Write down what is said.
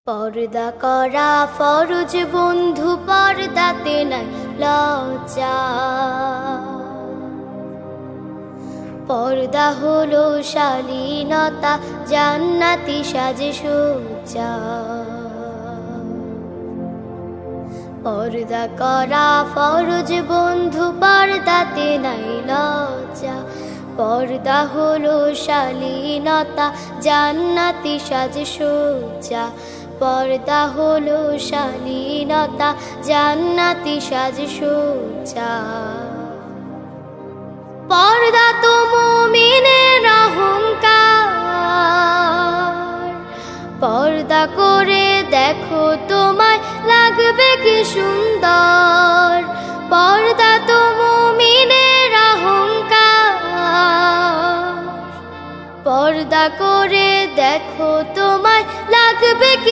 পর্দা করা ফরজ বন্ধু, পর্দাতে নাই লজ্জা। পর্দা হলো শালীনতা, জান্নাতি সাজে সজ্জা। পর্দা করা ফরজ বন্ধু, পর্দাতে নাই লজ্জা। পর্দা হলো শালীনতা, জান্নাতি সাজে সজ্জা। পর্দা হলো শালীনতা, জান্নাতি সাজে সজ্জা। পর্দা তো মুমিনের অহংকার, পর্দা করে দেখো তোমায় লাগবে কি সুন্দর। পর্দা তো মুমিনের অহংকার, পর্দা করে দেখো তোমায় লাগবে কি